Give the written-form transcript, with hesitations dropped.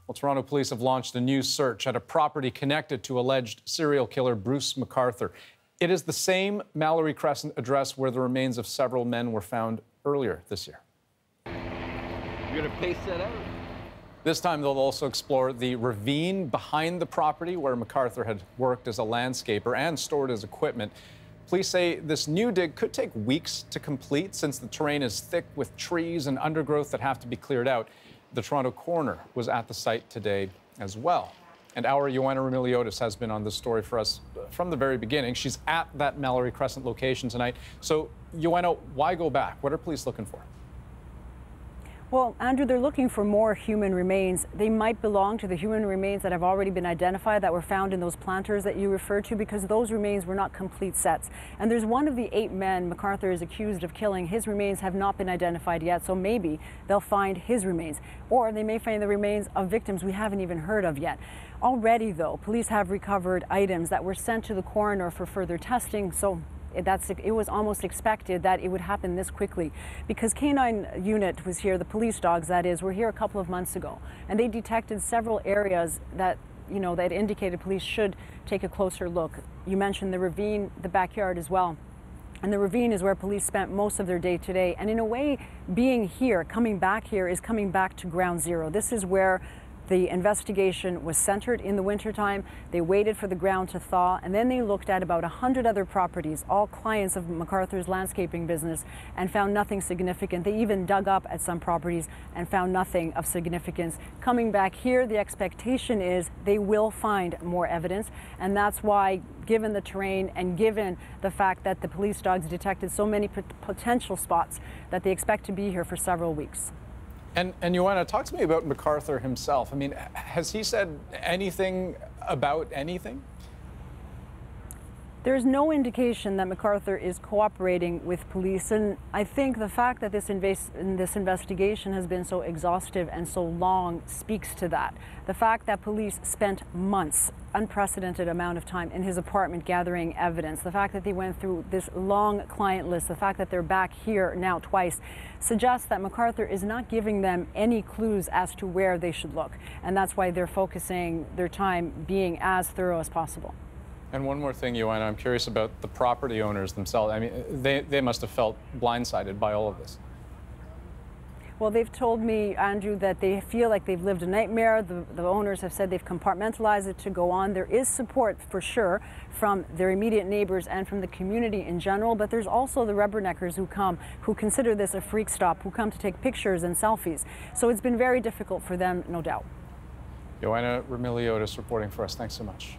Well, Toronto police have launched a new search at a property connected to alleged serial killer Bruce McArthur. It is the same Mallory Crescent address where the remains of several men were found earlier this year. You're going to pace that out? This time, they'll also explore the ravine behind the property where McArthur had worked as a landscaper and stored his equipment. Police say this new dig could take weeks to complete since the terrain is thick with trees and undergrowth that have to be cleared out. The Toronto coroner was at the site today as well. And our Joanna Remiliotis has been on this story for us from the very beginning. She's at that Mallory Crescent location tonight. So, Joanna, why go back? What are police looking for? Well, Andrew, they're looking for more human remains. They might belong to the human remains that have already been identified that were found in those planters that you referred to, because those remains were not complete sets. And there's one of the 8 men McArthur is accused of killing. His remains have not been identified yet, so maybe they'll find his remains. Or they may find the remains of victims we haven't even heard of yet. Already, though, police have recovered items that were sent to the coroner for further testing, so it was almost expected that it would happen this quickly, because K9 unit was here, the police dogs that is, were here a couple of months ago, and they detected several areas that, that indicated police should take a closer look. You mentioned the ravine, the backyard as well. And the ravine is where police spent most of their day today. And in a way, being here, coming back here, is coming back to ground zero. This is where the investigation was centered in the wintertime. They waited for the ground to thaw, and then they looked at about 100 other properties, all clients of McArthur's landscaping business, and found nothing significant. They even dug up at some properties and found nothing of significance. Coming back here, the expectation is they will find more evidence, and that's why, given the terrain and given the fact that the police dogs detected so many potential spots, that they expect to be here for several weeks. And Joanna, talk to me about McArthur himself. I mean, has he said anything about anything? There's no indication that McArthur is cooperating with police, and I think the fact that this investigation has been so exhaustive and so long speaks to that. The fact that police spent months, unprecedented amount of time in his apartment gathering evidence, the fact that they went through this long client list, the fact that they're back here now twice, suggests that McArthur is not giving them any clues as to where they should look, and that's why they're focusing their time being as thorough as possible. And one more thing, Joanna, I'm curious about the property owners themselves. I mean, they must have felt blindsided by all of this. Well, they've told me, Andrew, that they feel like they've lived a nightmare. The owners have said they've compartmentalized it to go on. There is support, for sure, from their immediate neighbors and from the community in general, but there's also the rubberneckers who come, who consider this a freak stop, who come to take pictures and selfies. So it's been very difficult for them, no doubt. Joanna Remiliotis reporting for us. Thanks so much.